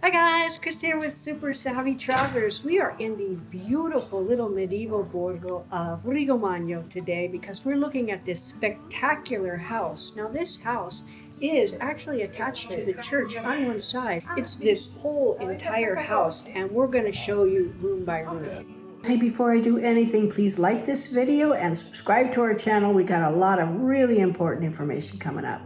Hi guys, Chris here with Super Savvy Travelers. We are in the beautiful little medieval borgo of Rigomagno today because we're looking at this spectacular house. Now this house is actually attached to the church on one side. It's this whole entire house and we're going to show you room by room. Hey, before I do anything, please like this video and subscribe to our channel. We got a lot of really important information coming up.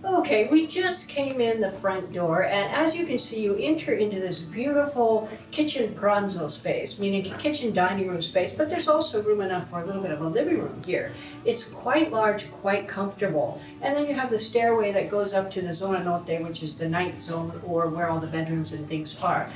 Okay, we just came in the front door, and as you can see, you enter into this beautiful kitchen pranzo space, meaning a kitchen dining room space, but there's also room enough for a little bit of a living room here. It's quite large, quite comfortable. And then you have the stairway that goes up to the zona notte, which is the night zone, or where all the bedrooms and things are.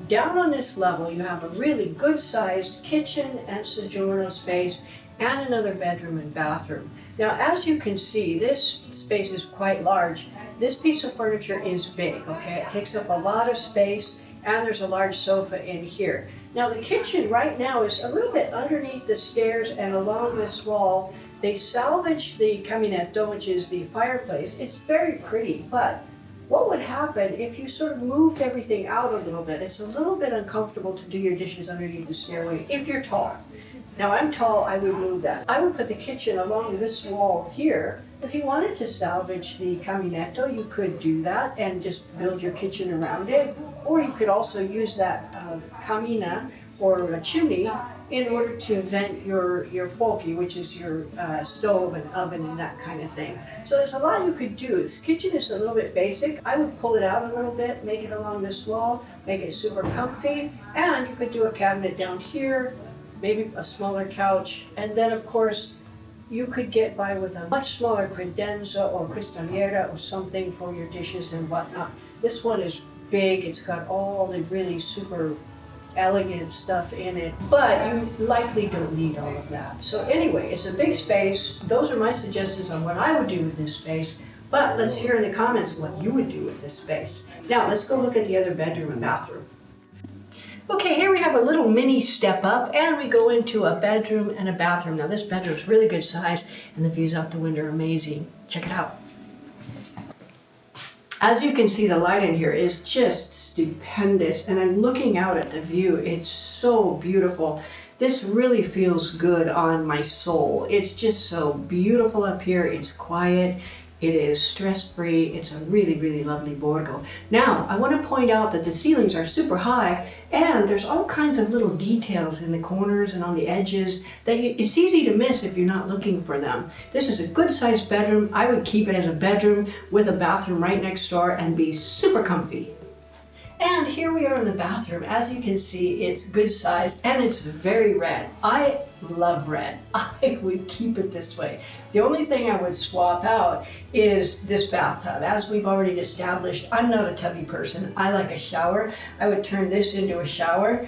Down on this level, you have a really good-sized kitchen and soggiorno space, and another bedroom and bathroom. Now, as you can see, this space is quite large. This piece of furniture is big, okay? It takes up a lot of space, and there's a large sofa in here. Now, the kitchen right now is a little bit underneath the stairs and along this wall. They salvaged the caminetto, which is the fireplace. It's very pretty, but what would happen if you sort of moved everything out a little bit? It's a little bit uncomfortable to do your dishes underneath the stairway if you're tall. Now I'm tall, I would move that. I would put the kitchen along this wall here. If you wanted to salvage the caminetto, you could do that and just build your kitchen around it. Or you could also use that camina or a chimney in order to vent your fuochi, which is your stove and oven and that kind of thing. So there's a lot you could do. This kitchen is a little bit basic. I would pull it out a little bit, make it along this wall, make it super comfy, and you could do a cabinet down here, maybe a smaller couch, and then of course you could get by with a much smaller credenza or cristaliera or something for your dishes and whatnot. This one is big, it's got all the really super elegant stuff in it, but you likely don't need all of that. So anyway, it's a big space. Those are my suggestions on what I would do with this space, but let's hear in the comments what you would do with this space. Now let's go look at the other bedroom and bathroom. Okay, here we have a little mini step up and we go into a bedroom and a bathroom. Now this bedroom is really good size and the views out the window are amazing. Check it out. As you can see, the light in here is just stupendous and I'm looking out at the view. It's so beautiful. This really feels good on my soul. It's just so beautiful up here. It's quiet. It is stress-free. It's a really, really lovely borgo. Now, I want to point out that the ceilings are super high and there's all kinds of little details in the corners and on the edges that it's easy to miss if you're not looking for them. This is a good-sized bedroom. I would keep it as a bedroom with a bathroom right next door and be super comfy. And here we are in the bathroom. As you can see, it's good size and it's very red. I love red. I would keep it this way. The only thing I would swap out is this bathtub. As we've already established, I'm not a tubby person. I like a shower. I would turn this into a shower.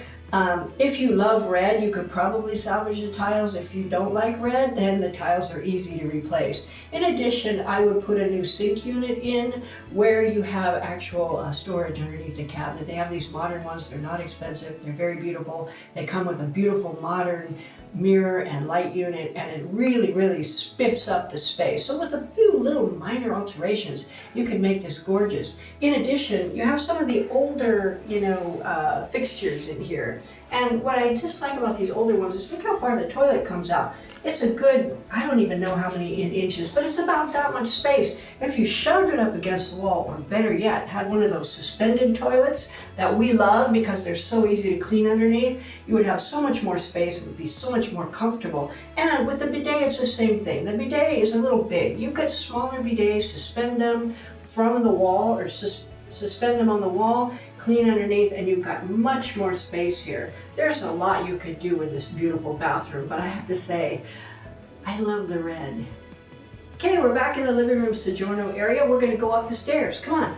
If you love red, you could probably salvage the tiles. If you don't like red, then the tiles are easy to replace. In addition, I would put a new sink unit in where you have actual storage underneath the cabinet. They have these modern ones. They're not expensive. They're very beautiful. They come with a beautiful modern mirror and light unit, and it really, really spiffs up the space. So with a few little minor alterations, you can make this gorgeous. In addition, you have some of the older, fixtures in here. And what I just like about these older ones is look how far the toilet comes out. It's a good, I don't even know how many in inches, but it's about that much space. If you shoved it up against the wall, or better yet, had one of those suspended toilets that we love because they're so easy to clean underneath, you would have so much more space. It would be so much more comfortable. And with the bidet, it's the same thing. The bidet is a little big. You get smaller bidets, suspend them from the wall or suspend them on the wall, clean underneath, and you've got much more space here. There's a lot you could do with this beautiful bathroom, but I have to say, I love the red. Okay, we're back in the living room soggiorno area. We're gonna go up the stairs, come on.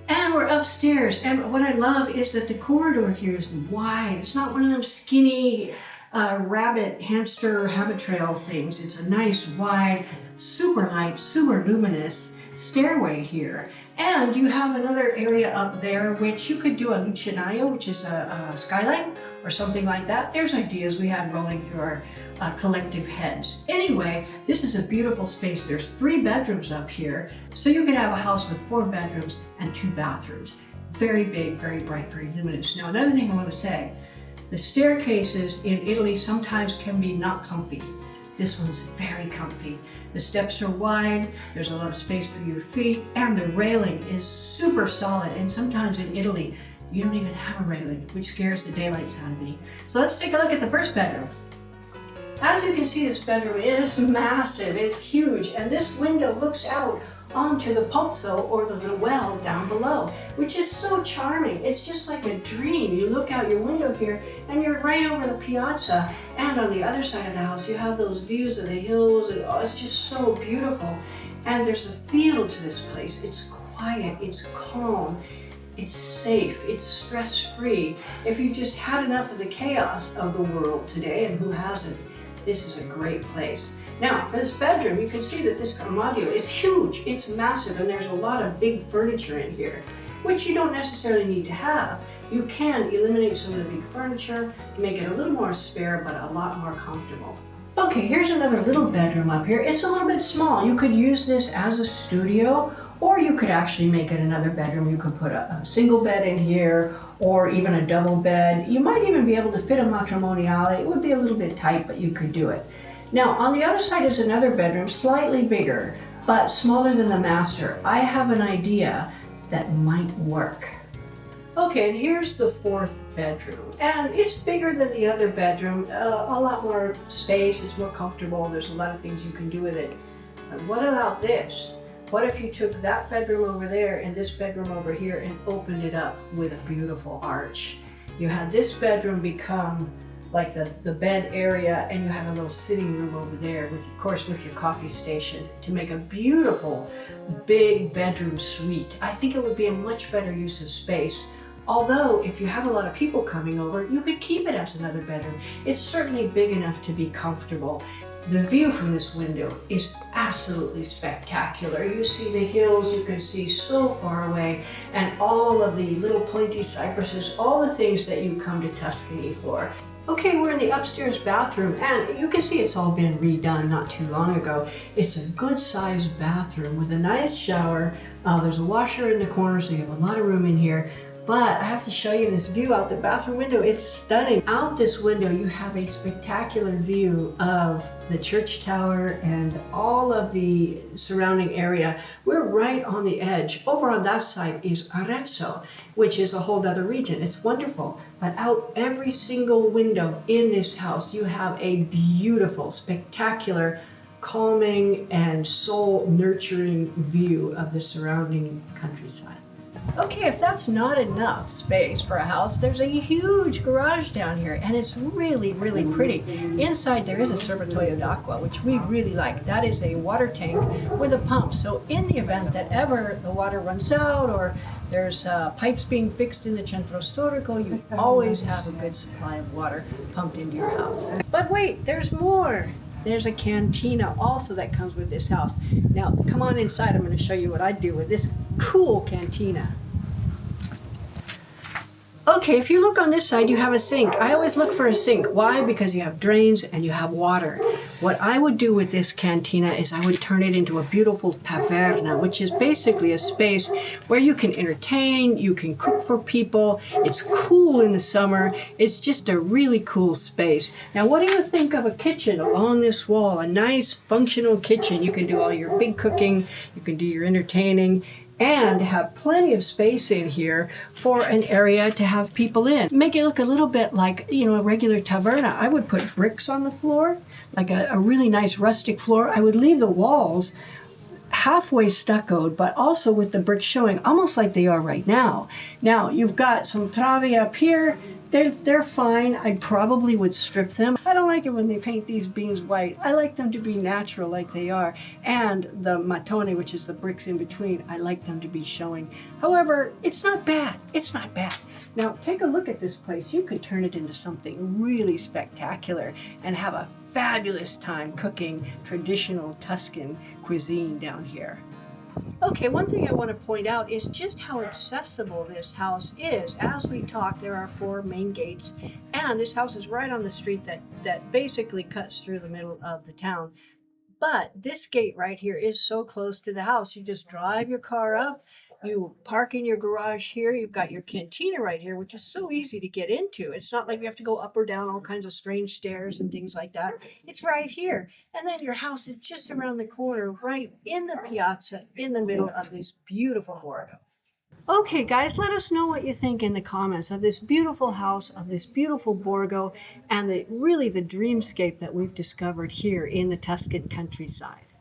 And we're upstairs, and what I love is that the corridor here is wide. It's not one of them skinny rabbit, hamster, habit trail things. It's a nice, wide, super light, super luminous stairway here. And you have another area up there which you could do a lucinaio, which is a skylight, or something like that. There's ideas we had rolling through our collective heads. Anyway, this is a beautiful space. There's 3 bedrooms up here, so you could have a house with 4 bedrooms and 2 bathrooms. Very big, very bright, very luminous. Now, another thing I want to say, the staircases in Italy sometimes can be not comfy. This one's very comfy. The steps are wide, there's a lot of space for your feet, and the railing is super solid. And sometimes in Italy, you don't even have a railing, which scares the daylights out of me. So let's take a look at the first bedroom. As you can see, this bedroom is massive, it's huge, and this window looks out onto the pozzo, or the little well down below, which is so charming. It's just like a dream. You look out your window here and you're right over the piazza, and on the other side of the house you have those views of the hills, and oh, it's just so beautiful. And there's a feel to this place. It's quiet, it's calm, it's safe, it's stress-free. If you've just had enough of the chaos of the world today, and who hasn't, this is a great place. Now, for this bedroom, you can see that this armadio is huge, it's massive, and there's a lot of big furniture in here, which you don't necessarily need to have. You can eliminate some of the big furniture, make it a little more spare, but a lot more comfortable. Okay, here's another little bedroom up here. It's a little bit small. You could use this as a studio, or you could actually make it another bedroom. You could put a single bed in here, or even a double bed. You might even be able to fit a matrimoniale. It would be a little bit tight, but you could do it. Now, on the other side is another bedroom, slightly bigger, but smaller than the master. I have an idea that might work. Okay, and here's the 4th bedroom. And it's bigger than the other bedroom, a lot more space, it's more comfortable, there's a lot of things you can do with it. But what about this? What if you took that bedroom over there and this bedroom over here and opened it up with a beautiful arch? You had this bedroom become like the bed area, and you have a little sitting room over there with, of course, with your coffee station to make a beautiful big bedroom suite. I think it would be a much better use of space. Although, if you have a lot of people coming over, you could keep it as another bedroom. It's certainly big enough to be comfortable. The view from this window is absolutely spectacular. You see the hills, you can see so far away, and all of the little pointy cypresses, all the things that you come to Tuscany for. Okay, we're in the upstairs bathroom, and you can see it's all been redone not too long ago. It's a good-sized bathroom with a nice shower. There's a washer in the corner, so you have a lot of room in here. But I have to show you this view out the bathroom window. It's stunning. Out this window, you have a spectacular view of the church tower and all of the surrounding area. We're right on the edge. Over on that side is Arezzo, which is a whole other region. It's wonderful. But out every single window in this house, you have a beautiful, spectacular, calming and soul-nurturing view of the surrounding countryside. Okay, if that's not enough space for a house, there's a huge garage down here, and it's really, really pretty. Inside there is a serbatoio d'acqua, which we really like. That is a water tank with a pump. So in the event that ever the water runs out, or there's pipes being fixed in the centro storico, you always have a good supply of water pumped into your house. But wait, there's more. There's a cantina also that comes with this house. Now, come on inside. I'm going to show you what I do with this cool cantina. Okay, if you look on this side, you have a sink. I always look for a sink. Why? Because you have drains and you have water. What I would do with this cantina is I would turn it into a beautiful taverna, which is basically a space where you can entertain, you can cook for people. It's cool in the summer. It's just a really cool space. Now, what do you think of a kitchen along this wall? A nice functional kitchen. You can do all your big cooking, you can do your entertaining, and have plenty of space in here for an area to have people in. Make it look a little bit like, a regular taverna. I would put bricks on the floor, like a really nice rustic floor. I would leave the walls halfway stuccoed, but also with the bricks showing, almost like they are right now. Now, you've got some travi up here. They're fine. I probably would strip them. I don't like it when they paint these beams white. I like them to be natural like they are. And the mattoni, which is the bricks in between, I like them to be showing. However, it's not bad. It's not bad. Now, take a look at this place. You could turn it into something really spectacular and have a fabulous time cooking traditional Tuscan cuisine down here. Okay, one thing I want to point out is just how accessible this house is. As we talk, there are four main gates, and this house is right on the street that basically cuts through the middle of the town. But this gate right here is so close to the house. You just drive your car up, you park in your garage here. You've got your cantina right here, which is so easy to get into. It's not like you have to go up or down all kinds of strange stairs and things like that. It's right here. And then your house is just around the corner, right in the piazza, in the middle of this beautiful borgo. Okay, guys, let us know what you think in the comments of this beautiful house, of this beautiful Borgo, and really the dreamscape that we've discovered here in the Tuscan countryside.